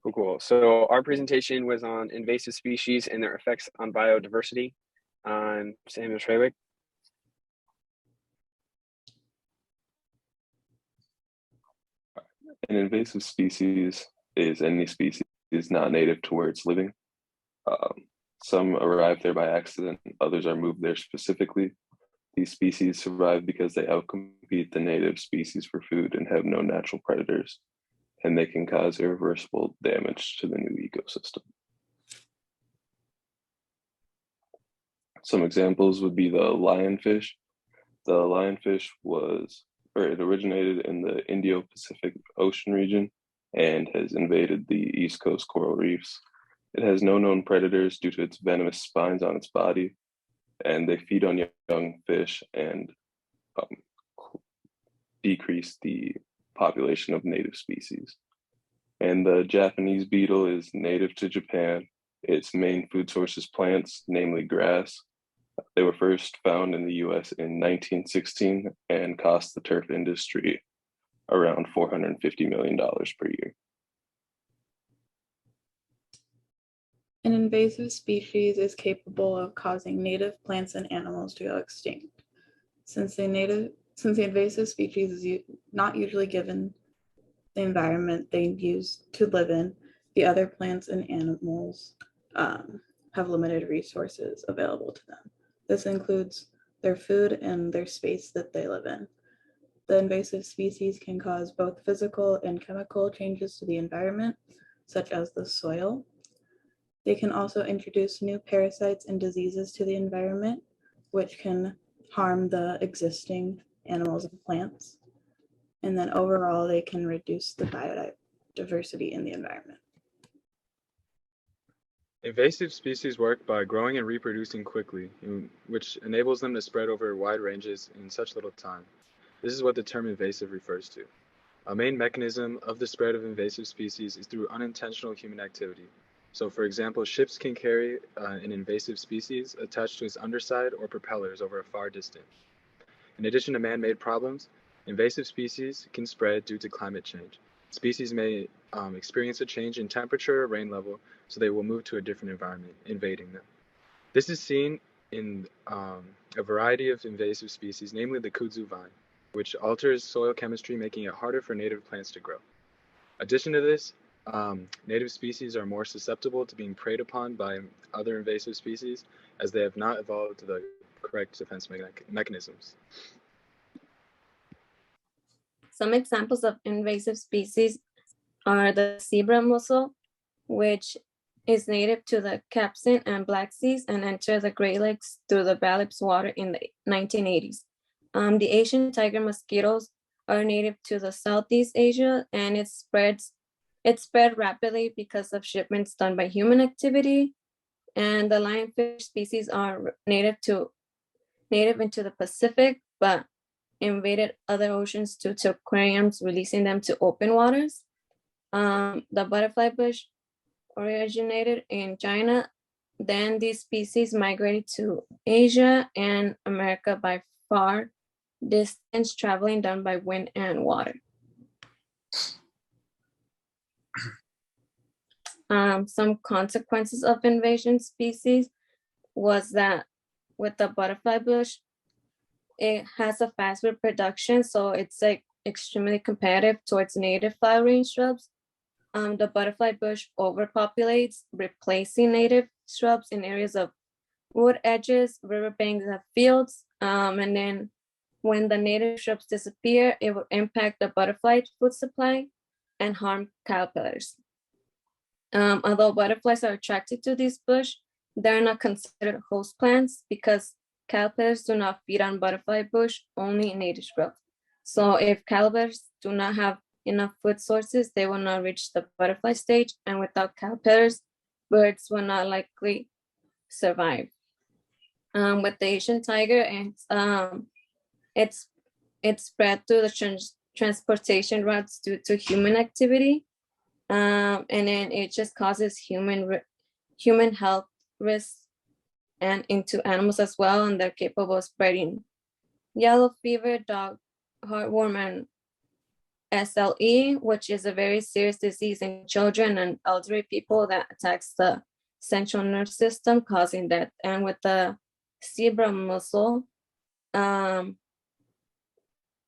Cool, cool. So our presentation was on invasive species and their effects on biodiversity on Samuel Schrewick. An invasive species is any species not native to where it's living. Some arrive there by accident, others are moved there specifically. These species survive because they outcompete the native species for food and have no natural predators, and they can cause irreversible damage to the new ecosystem. Some examples would be the lionfish. The lionfish it originated in the Indo-Pacific Ocean region and has invaded the East Coast coral reefs. It has no known predators due to its venomous spines on its body, and they feed on young fish and decrease the population of native species. And the Japanese beetle is native to Japan. Its main food source is plants, namely grass. They were first found in the US in 1916 and cost the turf industry around $450 million per year. An invasive species is capable of causing native plants and animals to go extinct. Since the invasive species is not usually given the environment they use to live in, the other plants and animals have limited resources available to them. This includes their food and their space that they live in. The invasive species can cause both physical and chemical changes to the environment, such as the soil. They can also introduce new parasites and diseases to the environment, which can harm the existing animals and plants. And then overall, they can reduce the biodiversity in the environment. Invasive species work by growing and reproducing quickly, which enables them to spread over wide ranges in such little time. This is what the term invasive refers to. A main mechanism of the spread of invasive species is through unintentional human activity. So for example, ships can carry an invasive species attached to its underside or propellers over a far distance. In addition to man-made problems, invasive species can spread due to climate change. Species may experience a change in temperature or rain level, so they will move to a different environment, invading them. This is seen in a variety of invasive species, namely the kudzu vine, which alters soil chemistry, making it harder for native plants to grow. Addition to this, native species are more susceptible to being preyed upon by other invasive species, as they have not evolved the correct defense mechanisms. Some examples of invasive species are the zebra mussel, which is native to the Caspian and Black Seas and entered the Great Lakes through the Balip's water in the 1980s. The Asian tiger mosquitoes are native to the Southeast Asia, and it spread rapidly because of shipments done by human activity. And the lionfish species are native into the Pacific, but invaded other oceans due to aquariums releasing them to open waters. The butterfly bush originated in China. Then these species migrated to Asia and America by far distance traveling done by wind and water. Some consequences of invasion species was that with the butterfly bush, it has a fast reproduction, so it's like extremely competitive towards native flowering shrubs. The butterfly bush overpopulates, replacing native shrubs in areas of wood edges, riverbanks, and fields. And then when the native shrubs disappear, it will impact the butterfly food supply and harm caterpillars. Although butterflies are attracted to this bush, they're not considered host plants because caterpillars do not feed on butterfly bush, only native shrubs. So if caterpillars do not have enough food sources, they will not reach the butterfly stage, and without caterpillars, birds will not likely survive. With the Asian tiger, it's spread through the transportation routes due to human activity, and then it just causes human health risks and into animals as well, and they're capable of spreading yellow fever, dog heartworm, and SLE, which is a very serious disease in children and elderly people that attacks the central nervous system, causing death. And with the zebra mussel,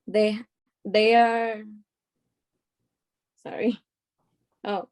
they are, sorry. Oh,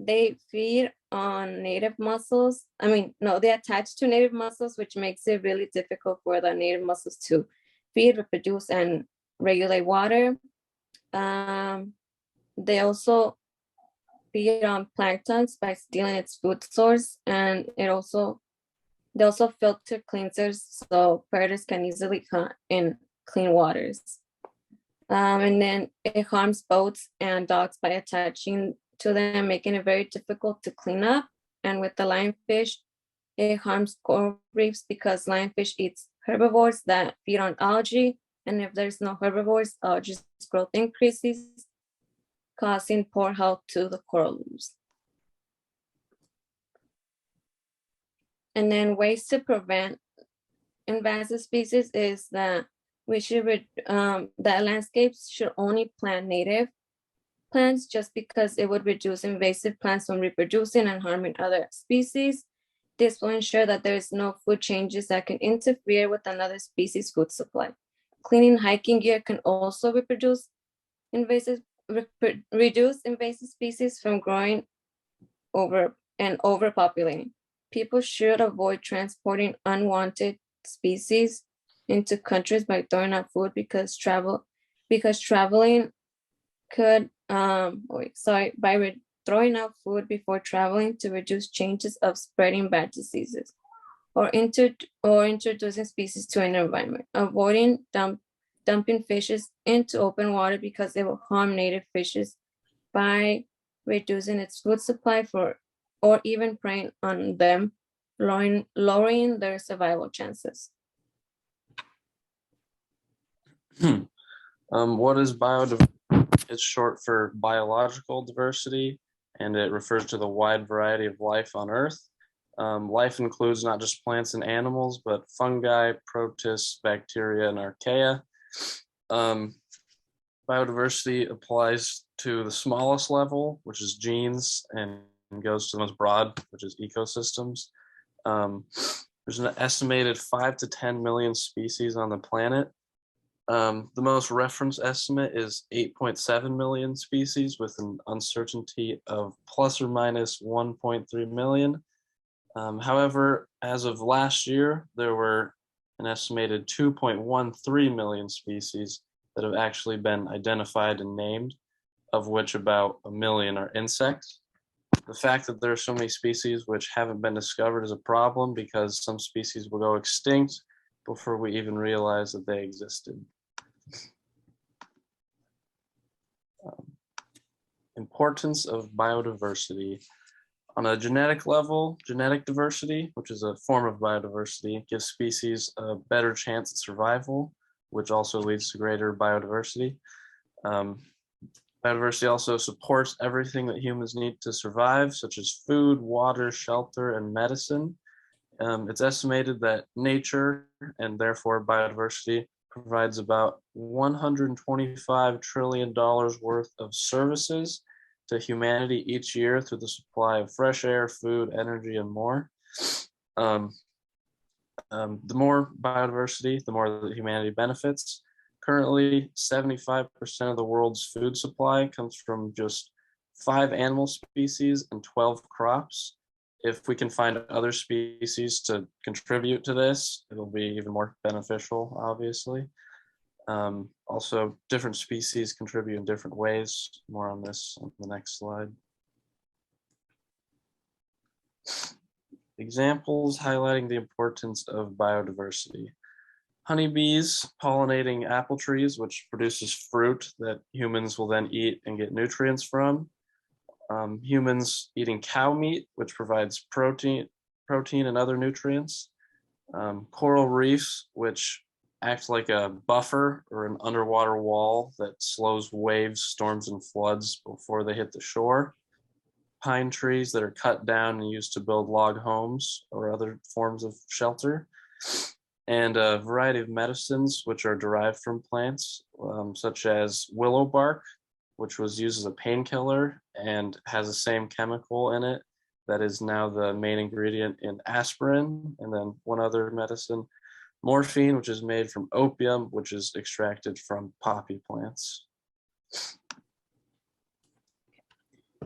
they feed on native mussels. I mean, no, they attach to native mussels, which makes it really difficult for the native mussels to feed, reproduce, and regulate water. They also feed on planktons by stealing its food source, and they also filter cleansers so predators can easily hunt in clean waters. And then it harms boats and docks by attaching to them, making it very difficult to clean up. And with the lionfish, it harms coral reefs because lionfish eats herbivores that feed on algae. And if there's no herbivores, algae's growth increases, causing poor health to the coral reefs. And then ways to prevent invasive species is that we should that landscapes should only plant native plants, just because it would reduce invasive plants from reproducing and harming other species. This will ensure that there is no food changes that can interfere with another species' food supply. Cleaning hiking gear can also reduce invasive species from growing over and overpopulating. People should avoid transporting unwanted species into countries by throwing out food because traveling could by throwing out food before traveling to reduce chances of spreading bad diseases, or introducing species to an environment. Avoiding dumping fishes into open water because they will harm native fishes by reducing its food supply or even preying on them, lowering their survival chances. What is biodiversity? It's short for biological diversity, and it refers to the wide variety of life on Earth. Life includes not just plants and animals, but fungi, protists, bacteria, and archaea. Biodiversity applies to the smallest level, which is genes, and goes to the most broad, which is ecosystems. There's an estimated 5 to 10 million species on the planet. The most referenced estimate is 8.7 million species, with an uncertainty of plus or minus 1.3 million. However, as of last year, there were an estimated 2.13 million species that have actually been identified and named, of which about 1 million are insects. The fact that there are so many species which haven't been discovered is a problem, because some species will go extinct before we even realize that they existed. Importance of biodiversity. On a genetic level, genetic diversity, which is a form of biodiversity, gives species a better chance at survival, which also leads to greater biodiversity. Biodiversity also supports everything that humans need to survive, such as food, water, shelter, and medicine. It's estimated that nature, and therefore biodiversity, provides about $125 trillion worth of services to humanity each year through the supply of fresh air, food, energy, and more. The more biodiversity, the more that humanity benefits. Currently, 75% of the world's food supply comes from just 5 animal species and 12 crops. If we can find other species to contribute to this, it'll be even more beneficial, obviously. Also, different species contribute in different ways. More on this on the next slide. Examples highlighting the importance of biodiversity. Honeybees pollinating apple trees, which produces fruit that humans will then eat and get nutrients from. Humans eating cow meat, which provides protein and other nutrients. Coral reefs, which act like a buffer or an underwater wall that slows waves, storms, and floods before they hit the shore. Pine trees that are cut down and used to build log homes or other forms of shelter. And a variety of medicines which are derived from plants, such as willow bark, which was used as a painkiller and has the same chemical in it that is now the main ingredient in aspirin. And then one other medicine, morphine, which is made from opium, which is extracted from poppy plants.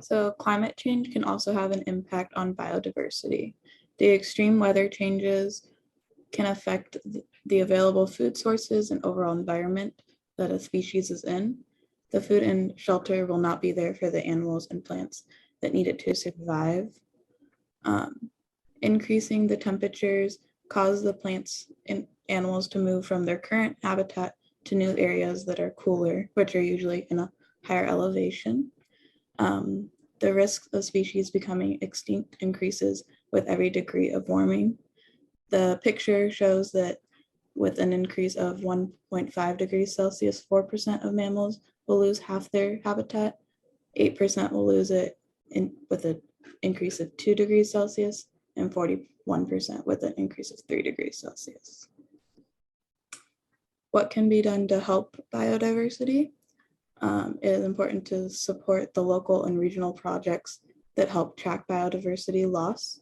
So climate change can also have an impact on biodiversity. The extreme weather changes can affect the available food sources and overall environment that a species is in. The food and shelter will not be there for the animals and plants that need it to survive. Increasing the temperatures cause the plants and animals to move from their current habitat to new areas that are cooler, which are usually in a higher elevation. The risk of species becoming extinct increases with every degree of warming. The picture shows that with an increase of 1.5 degrees Celsius, 4% of mammals will lose half their habitat, 8% will lose it with an increase of 2 degrees Celsius, and 41% with an increase of 3 degrees Celsius. What can be done to help biodiversity? It is important to support the local and regional projects that help track biodiversity loss.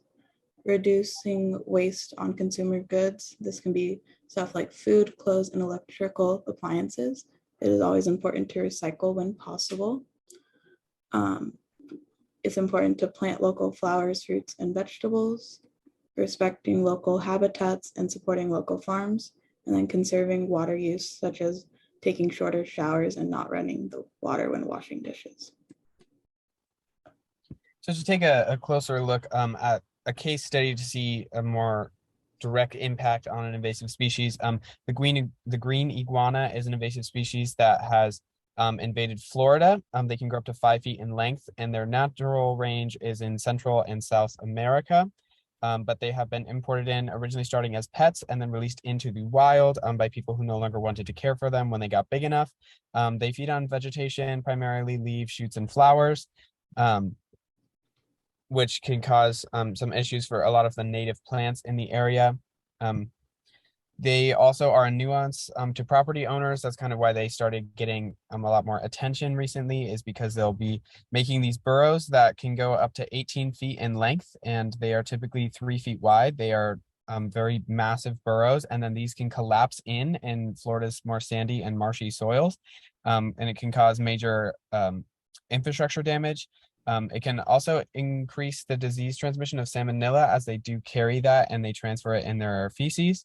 Reducing waste on consumer goods. This can be stuff like food, clothes, and electrical appliances. It is always important to recycle when possible. It's important to plant local flowers, fruits, and vegetables, respecting local habitats and supporting local farms, and then conserving water use, such as taking shorter showers and not running the water when washing dishes. So to take a closer look at a case study to see a more direct impact on an invasive species, the green iguana is an invasive species that has invaded Florida. They can grow up to 5 feet in length, and their natural range is in Central and South America. But they have been imported in, originally starting as pets and then released into the wild by people who no longer wanted to care for them when they got big enough. They feed on vegetation, primarily leaves, shoots, and flowers, which can cause some issues for a lot of the native plants in the area. They also are a nuance to property owners. That's kind of why they started getting a lot more attention recently, is because they'll be making these burrows that can go up to 18 feet in length, and they are typically 3 feet wide. They are very massive burrows, and then these can collapse in Florida's more sandy and marshy soils, and it can cause major infrastructure damage. It can also increase the disease transmission of salmonella, as they do carry that and they transfer it in their feces.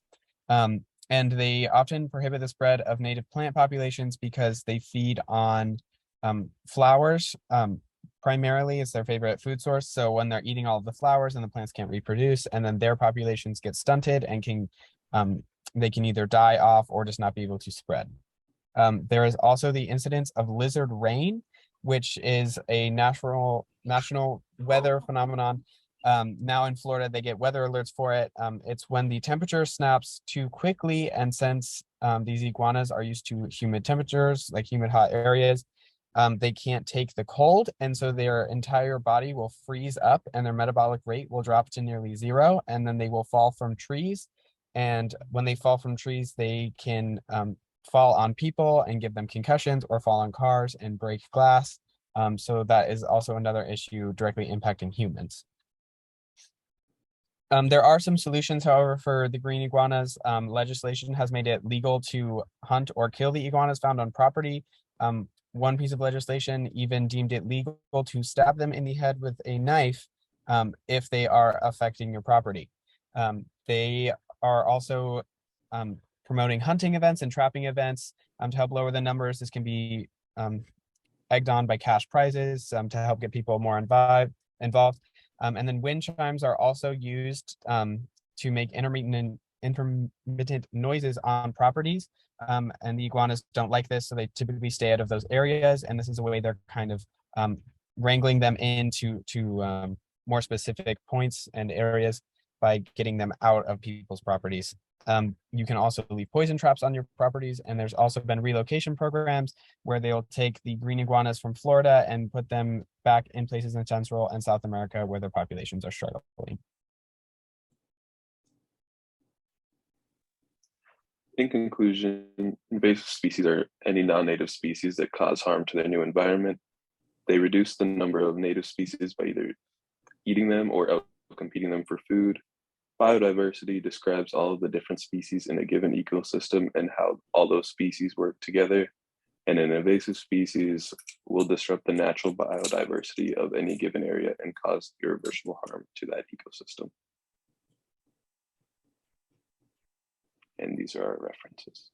And they often prohibit the spread of native plant populations because they feed on flowers. Primarily, it's their favorite food source. So when they're eating all of the flowers, and the plants can't reproduce, and then their populations get stunted and they can either die off or just not be able to spread. There is also the incidence of lizard rain, which is a national weather phenomenon. Now in Florida, they get weather alerts for it. It's when the temperature snaps too quickly, and since these iguanas are used to humid temperatures, like humid hot areas, they can't take the cold, and so their entire body will freeze up and their metabolic rate will drop to nearly 0, and then they will fall from trees. And when they fall from trees, they can fall on people and give them concussions, or fall on cars and break glass. So that is also another issue directly impacting humans. There are some solutions, however, for the green iguanas. Legislation has made it legal to hunt or kill the iguanas found on property. One piece of legislation even deemed it legal to stab them in the head with a knife if they are affecting your property. They are also promoting hunting events and trapping events to help lower the numbers. This can be egged on by cash prizes to help get people more involved. And then wind chimes are also used to make intermittent noises on properties. And the iguanas don't like this, so they typically stay out of those areas. And this is a way they're kind of wrangling them into more specific points and areas by getting them out of people's properties. You can also leave poison traps on your properties, and there's also been relocation programs where they'll take the green iguanas from Florida and put them back in places in Central and South America where their populations are struggling. In conclusion, invasive species are any non-native species that cause harm to their new environment. They reduce the number of native species by either eating them or outcompeting them for food. Biodiversity describes all of the different species in a given ecosystem and how all those species work together. And an invasive species will disrupt the natural biodiversity of any given area and cause irreversible harm to that ecosystem. And these are our references.